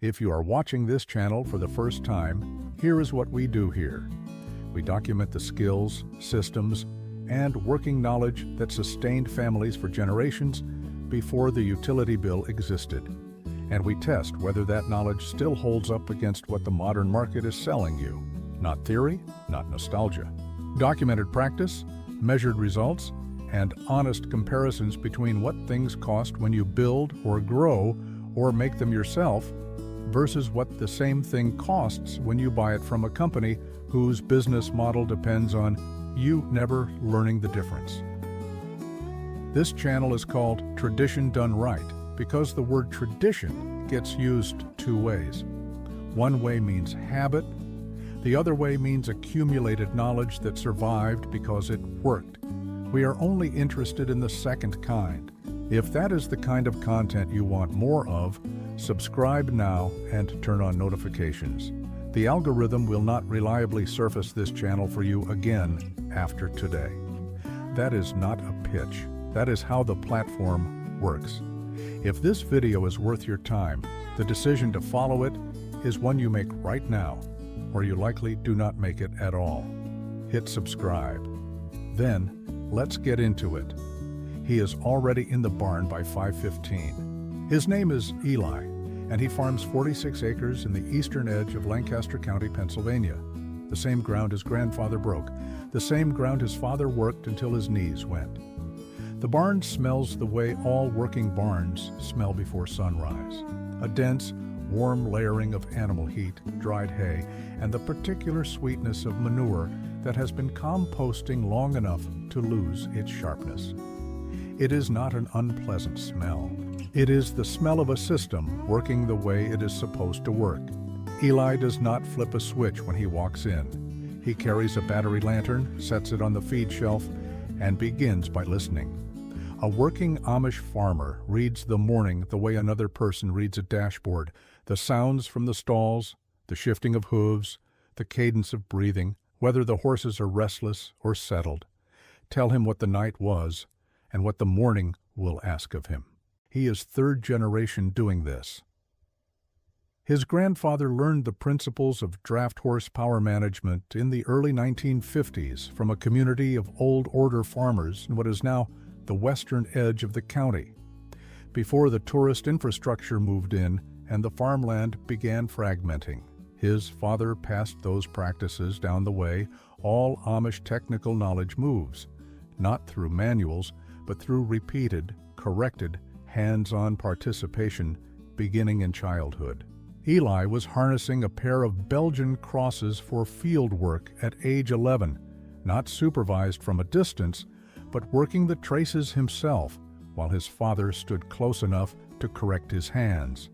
If you are watching this channel for the first time, here is what we do here. We document the skills, systems, and working knowledge that sustained families for generations before the utility bill existed. And we test whether that knowledge still holds up against what the modern market is selling you. Not theory, not nostalgia. Documented practice, measured results, and honest comparisons between what things cost when you build or grow or make them yourself versus what the same thing costs when you buy it from a company whose business model depends on you never learning the difference. This channel is called Tradition Done Right because the word tradition gets used two ways. One way means habit, the other way means accumulated knowledge that survived because it worked. We are only interested in the second kind. If that is the kind of content you want more of, subscribe now and turn on notifications. The algorithm will not reliably surface this channel for you again after today. That is not a pitch. That is how the platform works. If this video is worth your time, the decision to follow it is one you make right now, or you likely do not make it at all. Hit subscribe. Then, let's get into it. He is already in the barn by 5:15. His name is Eli, and he farms 46 acres in the eastern edge of Lancaster County, Pennsylvania. The same ground his grandfather broke, the same ground his father worked until his knees went. The barn smells the way all working barns smell before sunrise. A dense, warm layering of animal heat, dried hay, and the particular sweetness of manure that has been composting long enough to lose its sharpness. It is not an unpleasant smell. It is the smell of a system working the way it is supposed to work. Eli does not flip a switch when he walks in. He carries a battery lantern, sets it on the feed shelf, and begins by listening. A working Amish farmer reads the morning the way another person reads a dashboard. The sounds from the stalls, the shifting of hooves, the cadence of breathing, whether the horses are restless or settled, tell him what the night was and what the morning will ask of him. He is third generation doing this. His grandfather learned the principles of draft horse power management in the early 1950s from a community of old order farmers in what is now the western edge of the county. Before the tourist infrastructure moved in and the farmland began fragmenting, his father passed those practices down the way all Amish technical knowledge moves, not through manuals, but through repeated, corrected, hands-on participation beginning in childhood. Eli was harnessing a pair of Belgian crosses for field work at age 11, not supervised from a distance, but working the traces himself while his father stood close enough to correct his hands.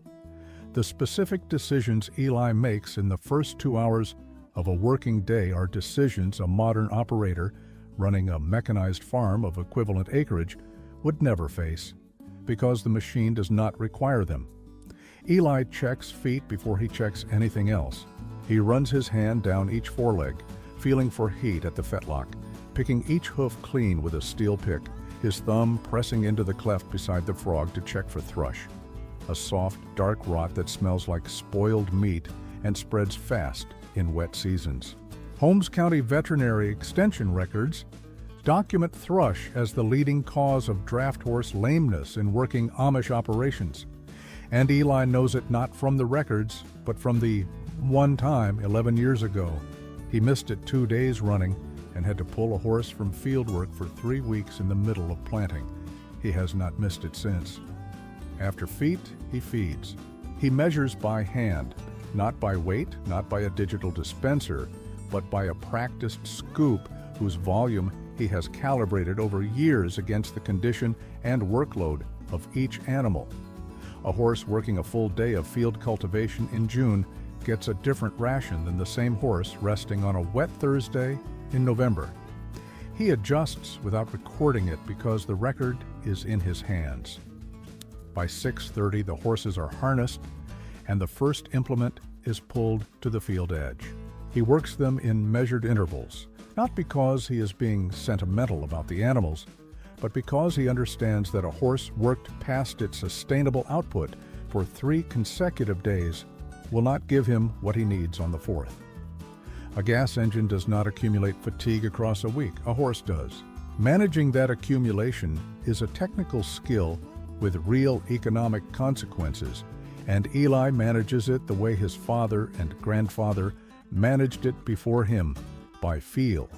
The specific decisions Eli makes in the first 2 hours of a working day are decisions a modern operator running a mechanized farm of equivalent acreage would never face, because the machine does not require them. Eli checks feet before he checks anything else. He runs his hand down each foreleg, feeling for heat at the fetlock, picking each hoof clean with a steel pick, his thumb pressing into the cleft beside the frog to check for thrush, a soft, dark rot that smells like spoiled meat and spreads fast in wet seasons. Holmes County Veterinary Extension records document thrush as the leading cause of draft horse lameness in working Amish operations. And Eli knows it not from the records, but from the one time 11 years ago. He missed it 2 days running and had to pull a horse from field work for 3 weeks in the middle of planting. He has not missed it since. After feet, he feeds. He measures by hand, not by weight, not by a digital dispenser, but by a practiced scoop whose volume he has calibrated over years against the condition and workload of each animal. A horse working a full day of field cultivation in June gets a different ration than the same horse resting on a wet Thursday in November. He adjusts without recording it because the record is in his hands. By 6:30, the horses are harnessed and the first implement is pulled to the field edge. He works them in measured intervals, not because he is being sentimental about the animals, but because he understands that a horse worked past its sustainable output for 3 consecutive days will not give him what he needs on the 4th. A gas engine does not accumulate fatigue across a week, a horse does. Managing that accumulation is a technical skill with real economic consequences, and Eli manages it the way his father and grandfather managed it before him, by feel,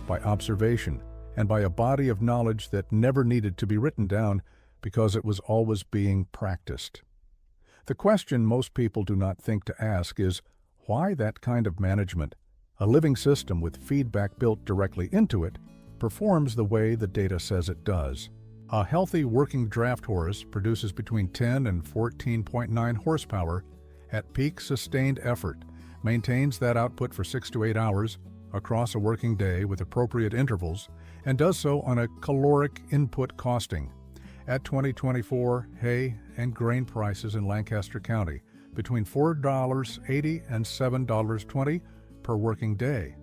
by observation, and by a body of knowledge that never needed to be written down because it was always being practiced. The question most people do not think to ask is, why that kind of management, a living system with feedback built directly into it, performs the way the data says it does? A healthy working draft horse produces between 10 and 14.9 horsepower at peak sustained effort, maintains that output for 6 to 8 hours across a working day with appropriate intervals, and does so on a caloric input costing. At 2024 hay and grain prices in Lancaster County, between $4.80 and $7.20 per working day.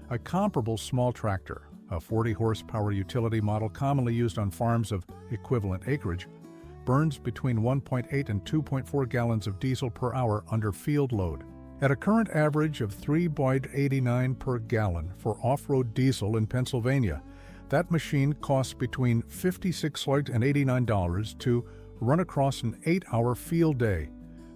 A comparable small tractor, a 40-horsepower utility model commonly used on farms of equivalent acreage, burns between 1.8 and 2.4 gallons of diesel per hour under field load. At a current average of 3.89 per gallon for off-road diesel in Pennsylvania, that machine costs between $56 and $89 to run across an 8-hour field day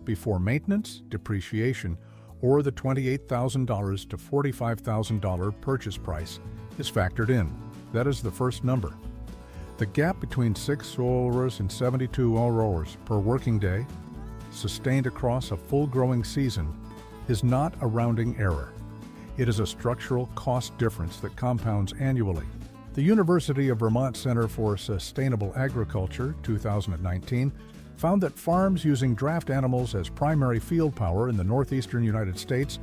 before maintenance, depreciation, or the $28,000 to $45,000 purchase price is factored in. That is the first number. The gap between 6 rowers and 72 rowers per working day, sustained across a full growing season, is not a rounding error. It is a structural cost difference that compounds annually. The University of Vermont Center for Sustainable Agriculture, 2019, found that farms using draft animals as primary field power in the northeastern United States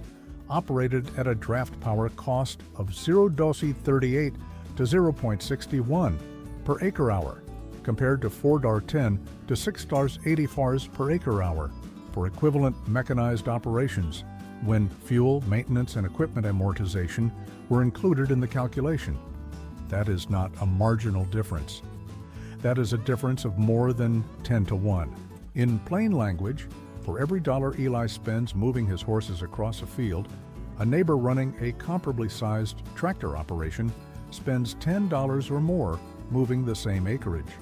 operated at a draft power cost of $0.38 to $0.61 per acre hour, compared to $4.10 to $6.84 per acre hour for equivalent mechanized operations, when fuel, maintenance, and equipment amortization were included in the calculation. That is not a marginal difference. That is a difference of more than 10 to 1. In plain language, for every dollar Eli spends moving his horses across a field, a neighbor running a comparably sized tractor operation spends $10 or more moving the same acreage.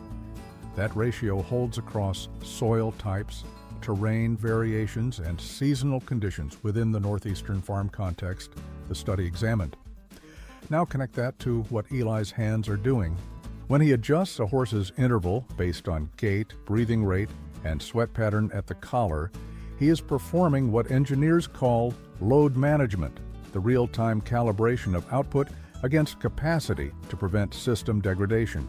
That ratio holds across soil types, terrain variations, and seasonal conditions within the northeastern farm context the study examined. Now connect that to what Eli's hands are doing. When he adjusts a horse's interval based on gait, breathing rate, and sweat pattern at the collar, he is performing what engineers call load management, the real-time calibration of output against capacity to prevent system degradation.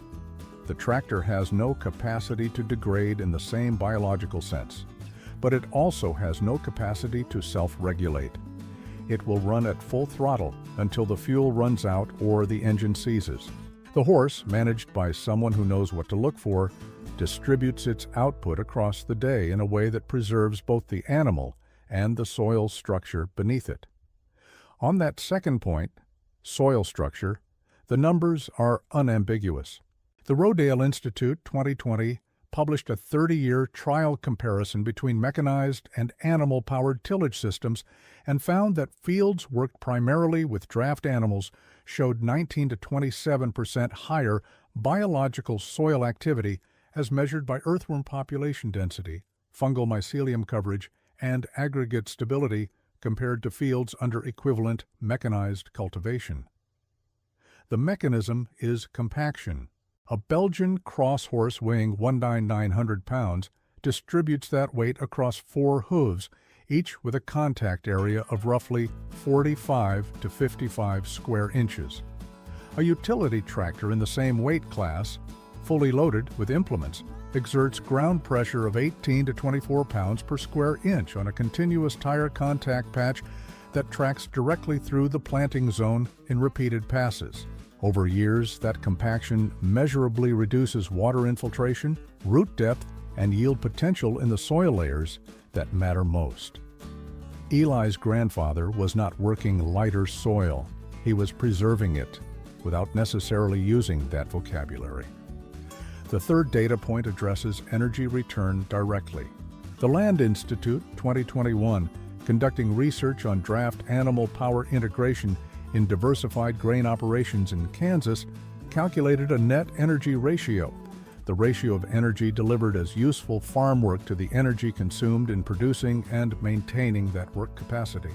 The tractor has no capacity to degrade in the same biological sense, but it also has no capacity to self-regulate. It will run at full throttle until the fuel runs out or the engine seizes. The horse, managed by someone who knows what to look for, distributes its output across the day in a way that preserves both the animal and the soil structure beneath it. On that second point, soil structure, the numbers are unambiguous. The Rodale Institute 2020 published a 30-year trial comparison between mechanized and animal-powered tillage systems and found that fields worked primarily with draft animals showed 19 to 27% higher biological soil activity as measured by earthworm population density, fungal mycelium coverage, and aggregate stability compared to fields under equivalent mechanized cultivation. The mechanism is compaction. A Belgian cross horse weighing 1,900 pounds distributes that weight across 4 hooves, each with a contact area of roughly 45 to 55 square inches. A utility tractor in the same weight class, fully loaded with implements, exerts ground pressure of 18 to 24 pounds per square inch on a continuous tire contact patch that tracks directly through the planting zone in repeated passes. Over years, that compaction measurably reduces water infiltration, root depth, and yield potential in the soil layers that matter most. Eli's grandfather was not working lighter soil. He was preserving it without necessarily using that vocabulary. The third data point addresses energy return directly. The Land Institute 2021, conducting research on draft animal power integration in diversified grain operations in Kansas, calculated a net energy ratio, the ratio of energy delivered as useful farm work to the energy consumed in producing and maintaining that work capacity,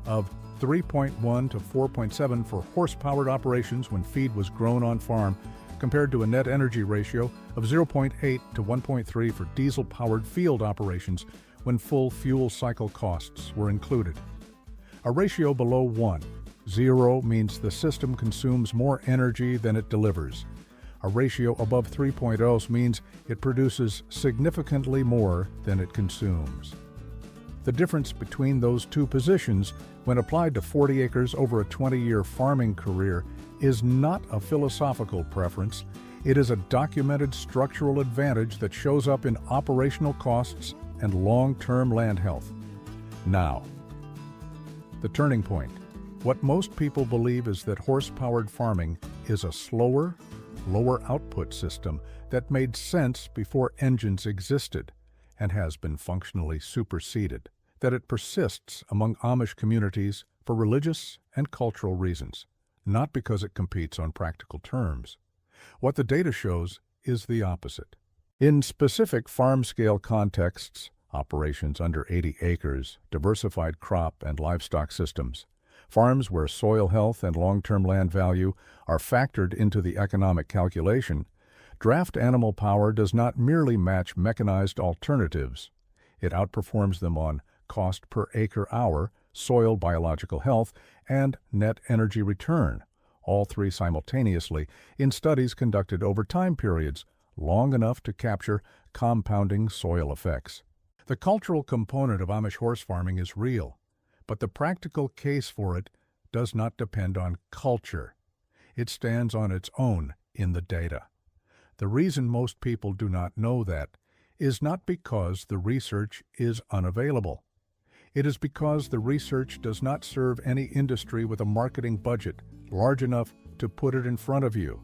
of 3.1 to 4.7 for horse-powered operations when feed was grown on farm, compared to a net energy ratio of 0.8 to 1.3 for diesel-powered field operations when full fuel cycle costs were included. A ratio below 1, 0 means the system consumes more energy than it delivers. A ratio above 3.0 means it produces significantly more than it consumes. The difference between those two positions, when applied to 40 acres over a 20-year farming career, is not a philosophical preference. It is a documented structural advantage that shows up in operational costs and long-term land health. Now, the turning point. What most people believe is that horse-powered farming is a slower, lower output system that made sense before engines existed and has been functionally superseded, that it persists among Amish communities for religious and cultural reasons, not because it competes on practical terms. What the data shows is the opposite. In specific farm-scale contexts, operations under 80 acres, diversified crop and livestock systems, farms where soil health and long-term land value are factored into the economic calculation, draft animal power does not merely match mechanized alternatives. It outperforms them on cost per acre hour, soil biological health, and net energy return, all three simultaneously in studies conducted over time periods long enough to capture compounding soil effects. The cultural component of Amish horse farming is real, but the practical case for it does not depend on culture. It stands on its own in the data. The reason most people do not know that is not because the research is unavailable. It is because the research does not serve any industry with a marketing budget large enough to put it in front of you.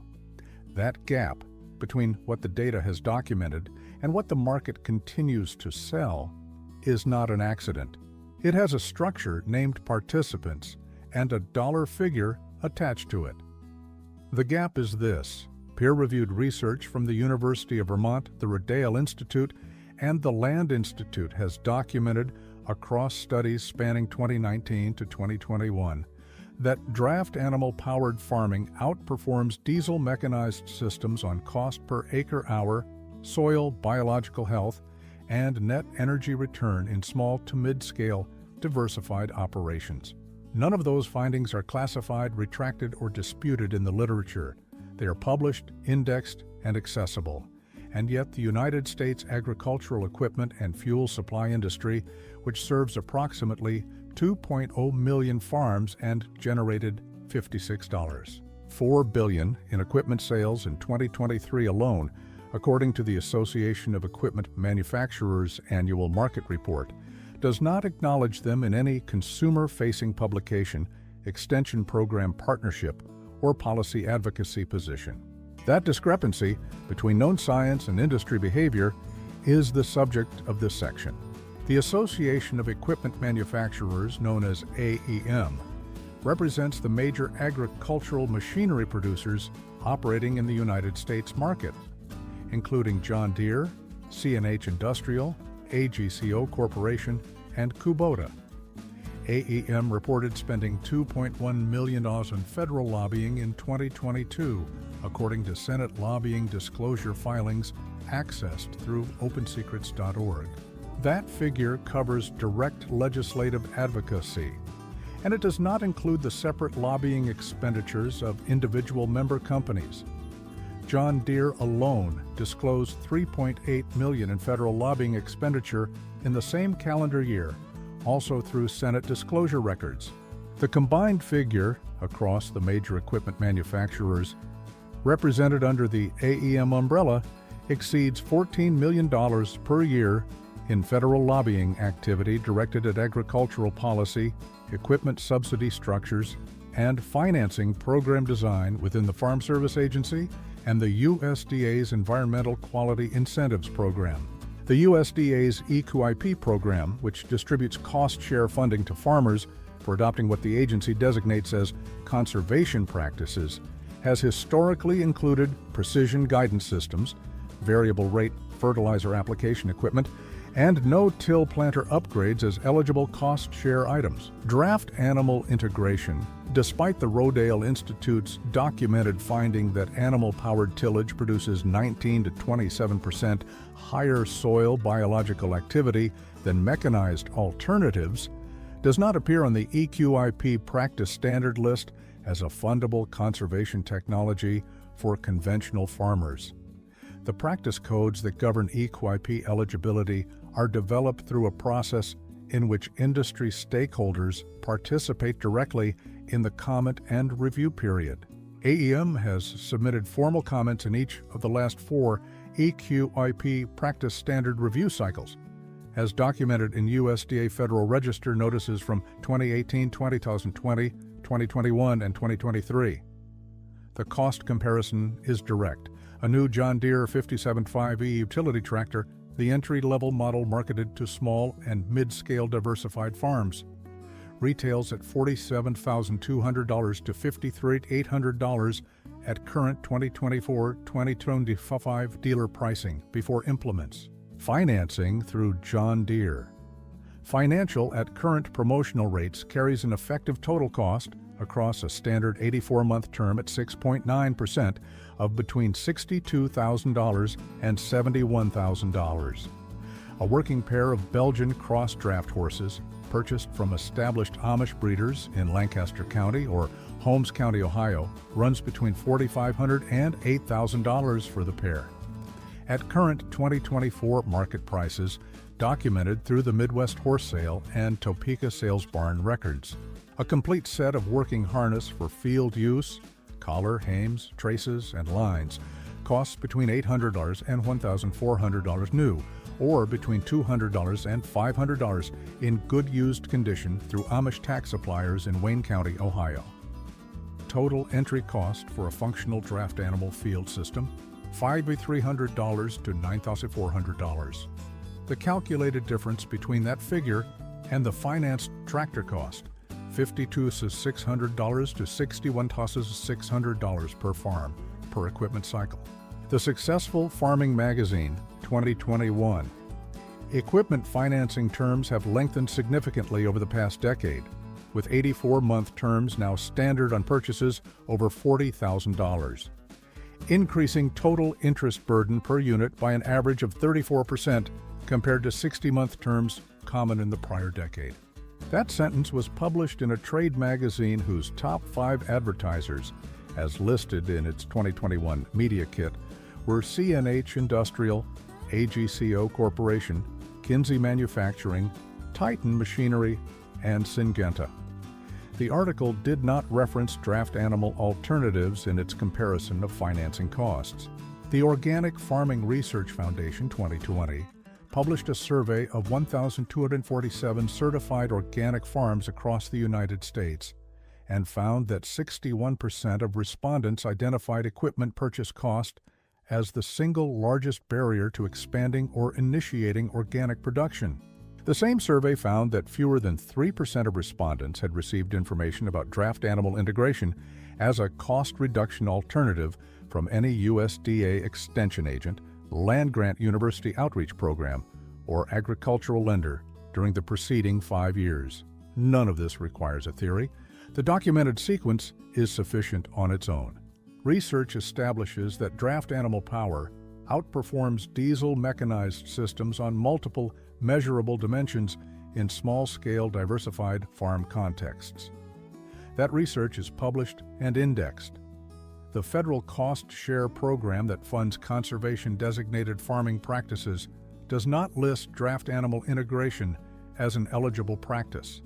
That gap between what the data has documented and what the market continues to sell is not an accident. It has a structure named participants and a dollar figure attached to it. The gap is this: peer-reviewed research from the University of Vermont, the Rodale Institute, and the Land Institute has documented across studies spanning 2019 to 2021 that draft animal-powered farming outperforms diesel mechanized systems on cost per acre hour, soil biological health, and net energy return in small to mid-scale diversified operations. None of those findings are classified, retracted, or disputed in the literature. They are published, indexed, and accessible. And yet the United States agricultural equipment and fuel supply industry, which serves approximately 2.0 million farms and generated $56.4 billion in equipment sales in 2023 alone, according to the Association of Equipment Manufacturers Annual Market Report, does not acknowledge them in any consumer-facing publication, extension program partnership, or policy advocacy position. That discrepancy between known science and industry behavior is the subject of this section. The Association of Equipment Manufacturers, known as AEM, represents the major agricultural machinery producers operating in the United States market, including John Deere, C&H Industrial, AGCO Corporation, and Kubota. AEM reported spending $2.1 million in federal lobbying in 2022, according to Senate lobbying disclosure filings accessed through opensecrets.org. That figure covers direct legislative advocacy, and it does not include the separate lobbying expenditures of individual member companies. John Deere alone disclosed $3.8 million in federal lobbying expenditure in the same calendar year, also through Senate disclosure records. The combined figure across the major equipment manufacturers represented under the AEM umbrella exceeds $14 million per year in federal lobbying activity directed at agricultural policy, equipment subsidy structures, and financing program design within the Farm Service Agency and the USDA's Environmental Quality Incentives Program. The USDA's EQIP program, which distributes cost-share funding to farmers for adopting what the agency designates as conservation practices, has historically included precision guidance systems, variable rate fertilizer application equipment, and no-till planter upgrades as eligible cost-share items. Draft animal integration. Despite the Rodale Institute's documented finding that animal-powered tillage produces 19 to 27% higher soil biological activity than mechanized alternatives, does not appear on the EQIP practice standard list as a fundable conservation technology for conventional farmers. The practice codes that govern EQIP eligibility are developed through a process in which industry stakeholders participate directly in the comment and review period. AEM has submitted formal comments in each of the last 4 EQIP practice standard review cycles, as documented in USDA Federal Register notices from 2018, 2020, 2021, and 2023. The cost comparison is direct. A new John Deere 57.5E utility tractor, the entry-level model marketed to small and mid-scale diversified farms, retails at $47,200 to $53,800 at current 2024-2025 dealer pricing before implements. Financing through John Deere. Financial at current promotional rates carries an effective total cost across a standard 84-month term at 6.9% of between $62,000 and $71,000. A working pair of Belgian cross-draft horses purchased from established Amish breeders in Lancaster County or Holmes County, Ohio, runs between $4,500 and $8,000 for the pair. At current 2024 market prices, documented through the Midwest Horse Sale and Topeka Sales Barn records. A complete set of working harness for field use, collar, hames, traces, and lines, costs between $800 and $1,400 new, or between $200 and $500 in good used condition through Amish tax suppliers in Wayne County, Ohio. Total entry cost for a functional draft animal field system, $5,300 to $9,400. The calculated difference between that figure and the financed tractor cost, $52,600 to $61,600 per farm, per equipment cycle. The Successful Farming Magazine, 2021. Equipment financing terms have lengthened significantly over the past decade, with 84-month terms now standard on purchases over $40,000. Increasing total interest burden per unit by an average of 34% compared to 60-month terms common in the prior decade. That sentence was published in a trade magazine whose top 5 advertisers, as listed in its 2021 media kit, were CNH Industrial, AGCO Corporation, Kinsey Manufacturing, Titan Machinery, and Syngenta. The article did not reference draft animal alternatives in its comparison of financing costs. The Organic Farming Research Foundation 2020 published a survey of 1,247 certified organic farms across the United States and found that 61% of respondents identified equipment purchase cost as the single largest barrier to expanding or initiating organic production. The same survey found that fewer than 3% of respondents had received information about draft animal integration as a cost reduction alternative from any USDA extension agent, land-grant university outreach program, or agricultural lender during the preceding 5 years. None of this requires a theory. The documented sequence is sufficient on its own. Research establishes that draft animal power outperforms diesel mechanized systems on multiple measurable dimensions in small-scale diversified farm contexts. That research is published and indexed. The federal cost share program that funds conservation-designated farming practices does not list draft animal integration as an eligible practice.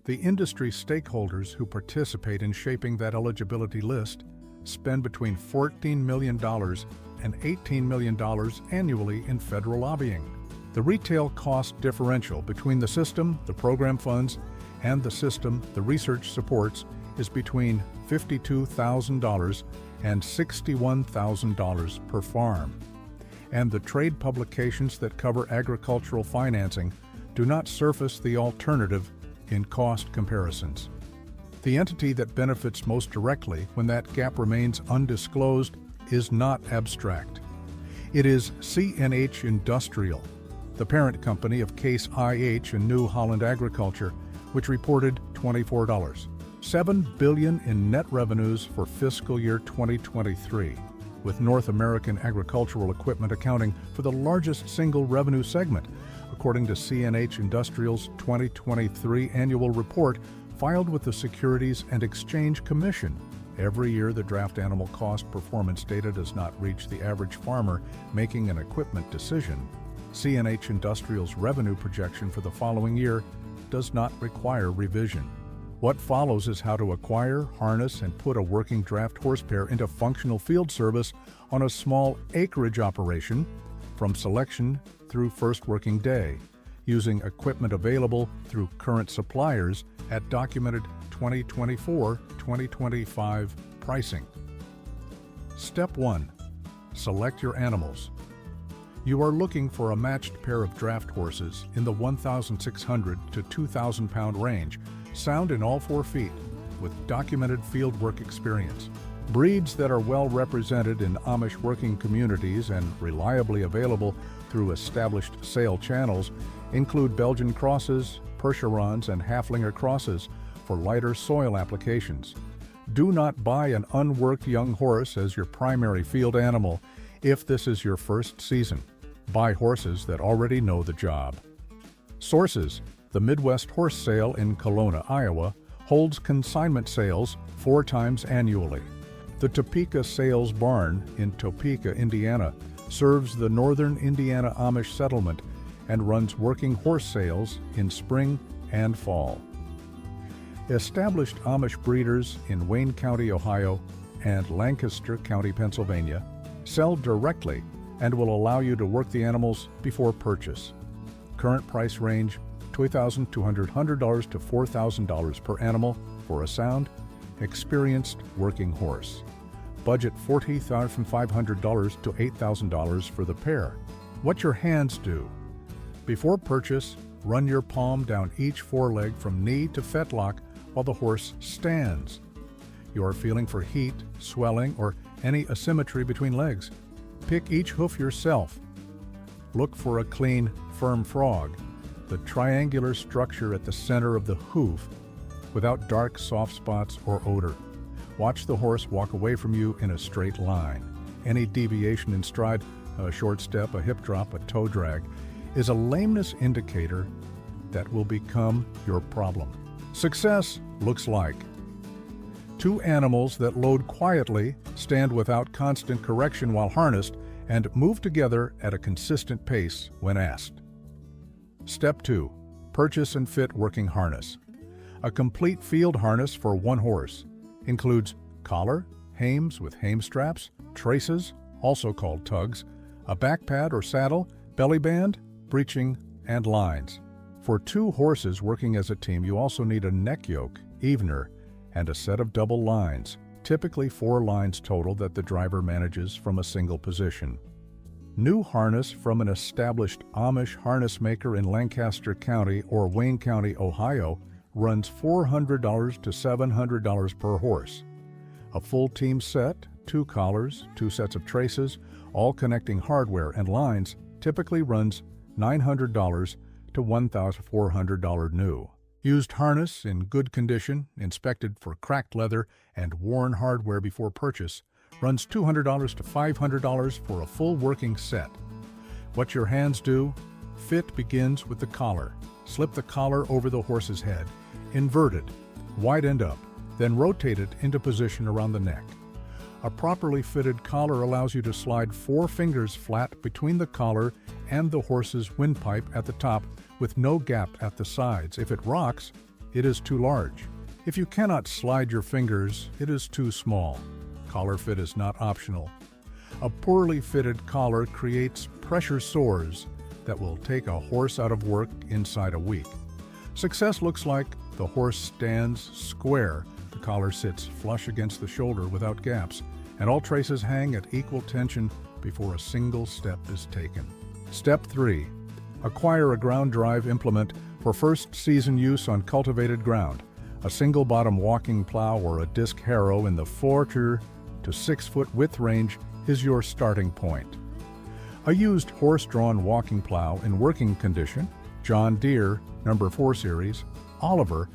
The industry stakeholders who participate in shaping that eligibility list spend between $14 million and $18 million annually in federal lobbying. The retail cost differential between the system the program funds and the system the research supports is between $52,000 and $61,000 per farm. and the trade publications that cover agricultural financing do not surface the alternative in cost comparisons. The entity that benefits most directly when that gap remains undisclosed is not abstract. It is CNH Industrial, the parent company of Case IH and New Holland Agriculture, which reported $24.7 billion in net revenues for fiscal year 2023, with North American agricultural equipment accounting for the largest single revenue segment, according to CNH Industrial's 2023 annual report filed with the Securities and Exchange Commission. Every year, the draft animal cost performance data does not reach the average farmer making an equipment decision. CNH Industrial's revenue projection for the following year does not require revision. What follows is how to acquire, harness, and put a working draft horse pair into functional field service on a small acreage operation from selection through first working day, using equipment available through current suppliers at documented 2024-2025 pricing. Step 1. Select your animals. You are looking for a matched pair of draft horses in the 1,600 to 2,000 pound range, sound in all 4 feet, with documented fieldwork experience. Breeds that are well represented in Amish working communities and reliably available through established sale channels include Belgian crosses, Percherons, and Haflinger crosses for lighter soil applications. Do not buy an unworked young horse as your primary field animal if this is your first season. Buy horses that already know the job. Sources: the Midwest Horse Sale in Kelowna, Iowa, holds consignment sales 4 times annually. The Topeka Sales Barn in Topeka, Indiana, serves the northern Indiana Amish settlement and runs working horse sales in spring and fall. Established Amish breeders in Wayne County, Ohio, and Lancaster County, Pennsylvania, sell directly and will allow you to work the animals before purchase. Current price range $2,200 to $4,000 per animal for a sound, experienced working horse. Budget $40,500 to $8,000 for the pair. What your hands do. Before purchase, run your palm down each foreleg from knee to fetlock while the horse stands. You are feeling for heat, swelling, or any asymmetry between legs. Pick each hoof yourself. Look for a clean, firm frog, the triangular structure at the center of the hoof, without dark soft spots or odor. Watch the horse walk away from you in a straight line. Any deviation in stride, a short step, a hip drop, a toe drag, is a lameness indicator that will become your problem. Success looks like 2 animals that load quietly, stand without constant correction while harnessed, and move together at a consistent pace when asked. Step 2. Purchase and fit working harness. A complete field harness for 1 horse includes collar, hames with hame straps, traces, also called tugs, a back pad or saddle, belly band, breeching, and lines. For 2 horses working as a team, you also need a neck yoke, evener, and a set of double lines, typically 4 lines total that the driver manages from a single position. New harness from an established Amish harness maker in Lancaster County or Wayne County, Ohio, runs $400 to $700 per horse. A full team set, 2 collars, 2 sets of traces, all connecting hardware and lines, typically runs $900 to $1,400 new. Used harness in good condition, inspected for cracked leather and worn hardware before purchase, runs $200 to $500 for a full working set. What your hands do? Fit begins with the collar. Slip the collar over the horse's head, invert it, wide end up, then rotate it into position around the neck. A properly fitted collar allows you to slide 4 fingers flat between the collar and the horse's windpipe at the top with no gap at the sides. If it rocks, it is too large. If you cannot slide your fingers, it is too small. Collar fit is not optional. A poorly fitted collar creates pressure sores that will take a horse out of work inside a week. Success looks like the horse stands square, the collar sits flush against the shoulder without gaps, and all traces hang at equal tension before a single step is taken. Step 3. Acquire a ground drive implement for first season use on cultivated ground. A single bottom walking plow or a disc harrow in the 4 to 6 foot width range is your starting point. A used horse-drawn walking plow in working condition, John Deere No. 4 Series, Oliver,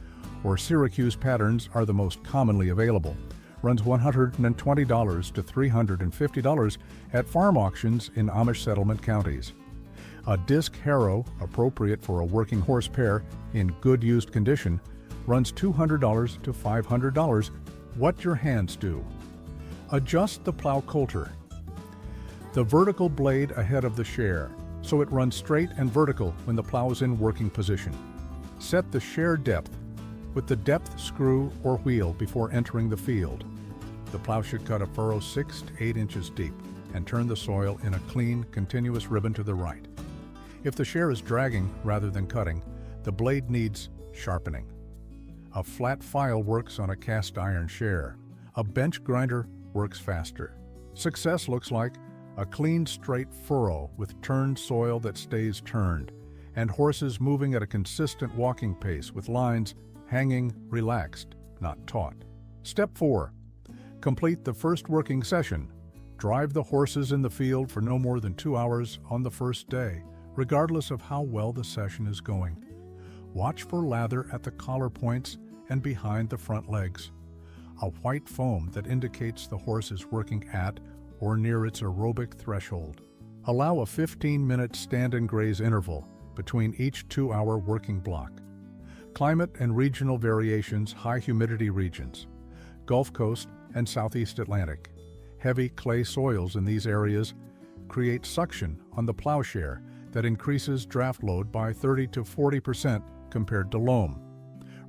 or Syracuse patterns are the most commonly available. Runs $120 to $350 at farm auctions in Amish settlement counties. A disc harrow, appropriate for a working horse pair in good used condition, runs $200 to $500. What your hands do. Adjust the plow coulter. The vertical blade ahead of the share, so it runs straight and vertical when the plow is in working position. Set the share depth with the depth screw or wheel before entering the field. The plow should cut a furrow 6 to 8 inches deep and turn the soil in a clean, continuous ribbon to the right. If the share is dragging rather than cutting, the blade needs sharpening. A flat file works on a cast iron share. A bench grinder works faster. Success looks like a clean, straight furrow with turned soil that stays turned, and horses moving at a consistent walking pace with lines hanging relaxed, not taut. Step 4. Complete the first working session. Drive the horses in the field for no more than 2 hours on the first day, regardless of how well the session is going. Watch for lather at the collar points and behind the front legs. A white foam that indicates the horse is working at or near its aerobic threshold. Allow a 15-minute stand and graze interval between each 2-hour working block. Climate and regional variations: high humidity regions, Gulf Coast and Southeast Atlantic. Heavy clay soils in these areas create suction on the plowshare that increases draft load by 30 to 40% compared to loam.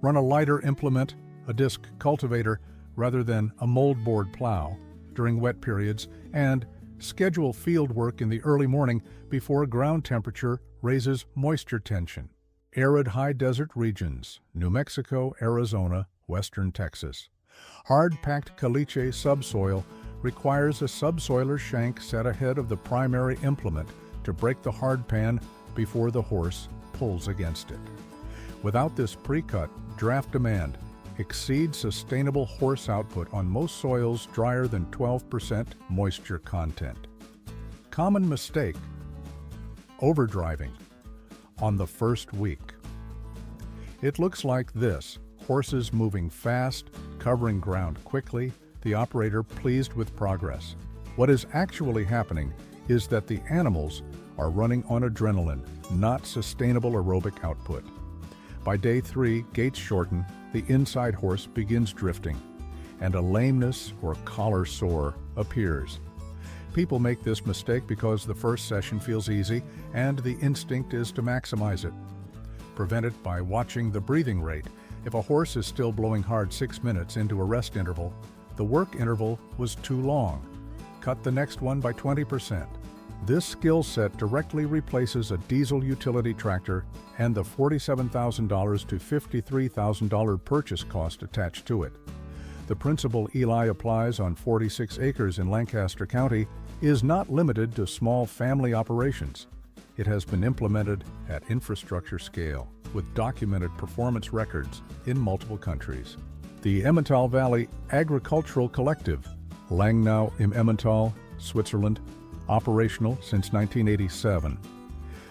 Run a lighter implement, a disc cultivator, rather than a moldboard plow during wet periods, and schedule field work in the early morning before ground temperature raises moisture tension. Arid high desert regions: New Mexico, Arizona, western Texas. Hard-packed caliche subsoil requires a subsoiler shank set ahead of the primary implement to break the hard pan before the horse pulls against it. Without this pre-cut, draft demand exceeds sustainable horse output on most soils drier than 12% moisture content. Common mistake: overdriving on the first week. It looks like this: horses moving fast, covering ground quickly, the operator pleased with progress. What is actually happening is that the animals are running on adrenaline, not sustainable aerobic output. By day 3, gaits shorten, the inside horse begins drifting, and a lameness or collar sore appears. People make this mistake because the first session feels easy and the instinct is to maximize it. Prevent it by watching the breathing rate. If a horse is still blowing hard 6 minutes into a rest interval, the work interval was too long. Cut the next one by 20%. This skill set directly replaces a diesel utility tractor and the $47,000 to $53,000 purchase cost attached to it. The principle Eli applies on 46 acres in Lancaster County is not limited to small family operations. It has been implemented at infrastructure scale with documented performance records in multiple countries. The Emmental Valley Agricultural Collective, Langnau im Emmental, Switzerland, operational since 1987.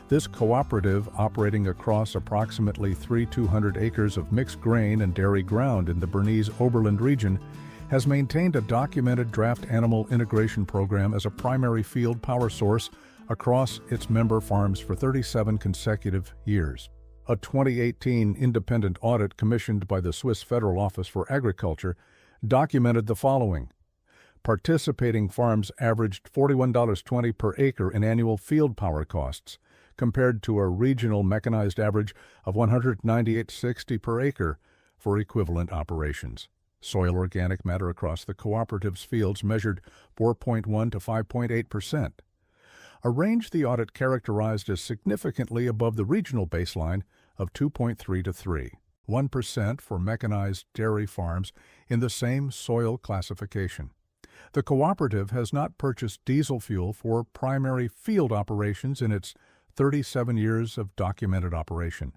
This cooperative, operating across approximately 3,200 acres of mixed grain and dairy ground in the Bernese Oberland region, has maintained a documented draft animal integration program as a primary field power source across its member farms for 37 consecutive years. A 2018 independent audit commissioned by the Swiss Federal Office for Agriculture documented the following. Participating farms averaged $41.20 per acre in annual field power costs, compared to a regional mechanized average of $198.60 per acre for equivalent operations. Soil organic matter across the cooperative's fields measured 4.1 to 5.8%, a range the audit characterized as significantly above the regional baseline of 2.3 to 3, 1% for mechanized dairy farms in the same soil classification. The cooperative has not purchased diesel fuel for primary field operations in its 37 years of documented operation.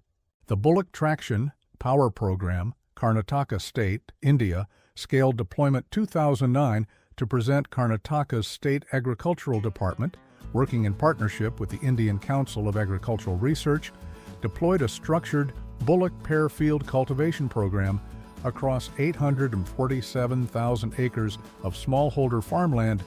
The Bullock Traction Power Program, Karnataka State, India, scaled deployment 2009 to present Karnataka's State Agricultural Department, working in partnership with the Indian Council of Agricultural Research, deployed a structured Bullock Pear Field Cultivation Program across 847,000 acres of smallholder farmland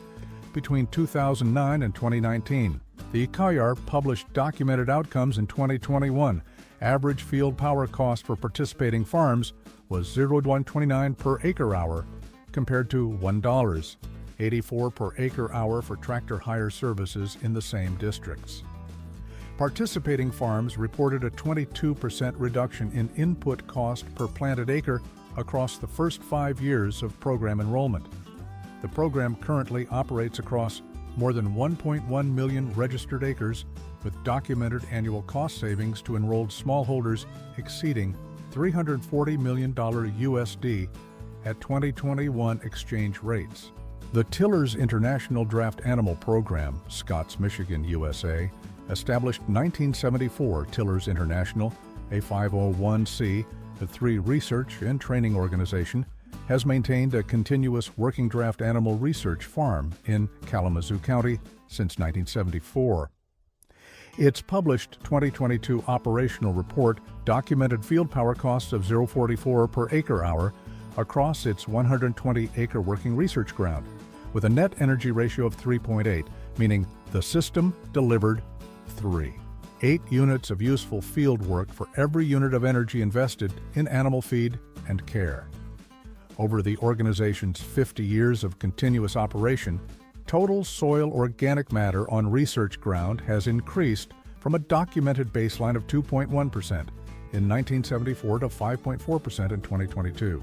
between 2009 and 2019. The ICAR published documented outcomes in 2021. Average field power cost for participating farms was $0.129 per acre hour compared to $1.84 per acre hour for tractor hire services in the same districts. Participating farms reported a 22% reduction in input cost per planted acre across the first 5 years of program enrollment. The program currently operates across more than 1.1 million registered acres, with documented annual cost savings to enrolled smallholders exceeding $340 million USD at 2021 exchange rates. The Tillers International Draft Animal Program, Scotts, Michigan, USA, established 1974 Tillers International, a 501c, a 3 research and training organization, has maintained a continuous working draft animal research farm in Kalamazoo County since 1974. Its published 2022 operational report documented field power costs of $0.44 per acre hour across its 120-acre working research ground, with a net energy ratio of 3.8, meaning the system delivered 8 units of useful field work for every unit of energy invested in animal feed and care. Over the organization's 50 years of continuous operation, total soil organic matter on research ground has increased from a documented baseline of 2.1% in 1974 to 5.4% in 2022.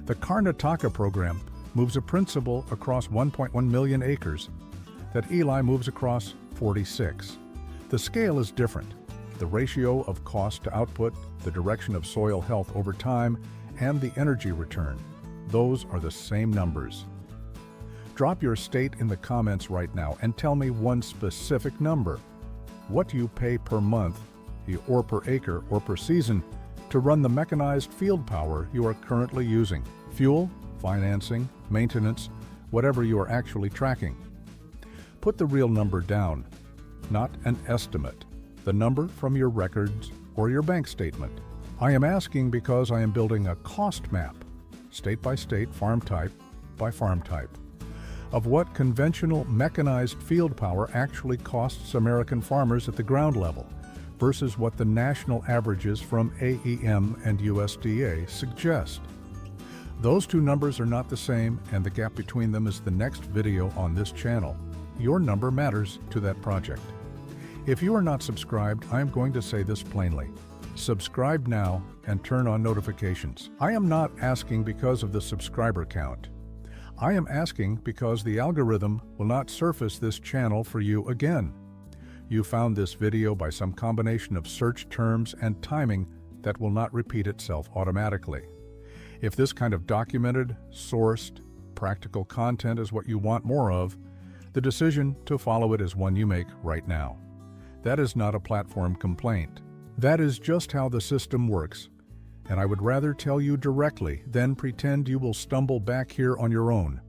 The Karnataka program moves a principal across 1.1 million acres that Eli moves across 46. The scale is different. The ratio of cost to output, the direction of soil health over time, and the energy return. Those are the same numbers. Drop your state in the comments right now and tell me one specific number. What do you pay per month, or per acre, or per season to run the mechanized field power you are currently using? Fuel, financing, maintenance, whatever you are actually tracking. Put the real number down, not an estimate, the number from your records or your bank statement. I am asking because I am building a cost map, state by state, farm type by farm type, of what conventional mechanized field power actually costs American farmers at the ground level versus what the national averages from AEM and USDA suggest. Those two numbers are not the same, and the gap between them is the next video on this channel. Your number matters to that project. If you are not subscribed, I am going to say this plainly. Subscribe now and turn on notifications. I am not asking because of the subscriber count. I am asking because the algorithm will not surface this channel for you again. You found this video by some combination of search terms and timing that will not repeat itself automatically. If this kind of documented, sourced, practical content is what you want more of, the decision to follow it is one you make right now. That is not a platform complaint. That is just how the system works, and I would rather tell you directly than pretend you will stumble back here on your own.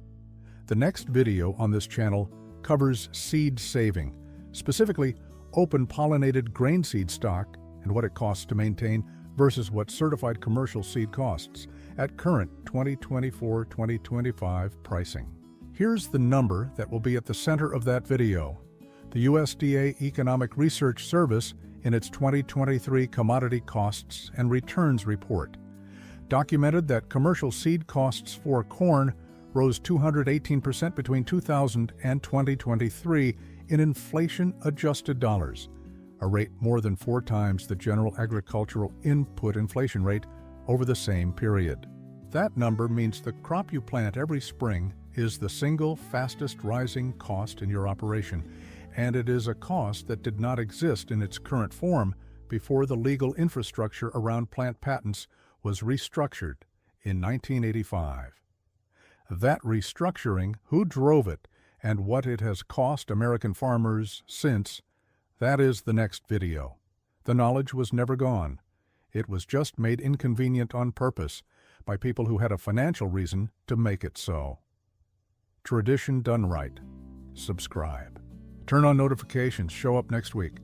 The next video on this channel covers seed saving, specifically open-pollinated grain seed stock and what it costs to maintain versus what certified commercial seed costs at current 2024-2025 pricing. Here's the number that will be at the center of that video. The USDA Economic Research Service in its 2023 Commodity Costs and Returns Report documented that commercial seed costs for corn rose 218% between 2000 and 2023 in inflation-adjusted dollars, a rate more than 4 times the general agricultural input inflation rate over the same period. That number means the crop you plant every spring is the single fastest rising cost in your operation, and it is a cost that did not exist in its current form before the legal infrastructure around plant patents was restructured in 1985. That restructuring, who drove it, and what it has cost American farmers since, that is the next video. The knowledge was never gone. It was just made inconvenient on purpose by people who had a financial reason to make it so. Tradition done right. Subscribe. Turn on notifications. Show up next week.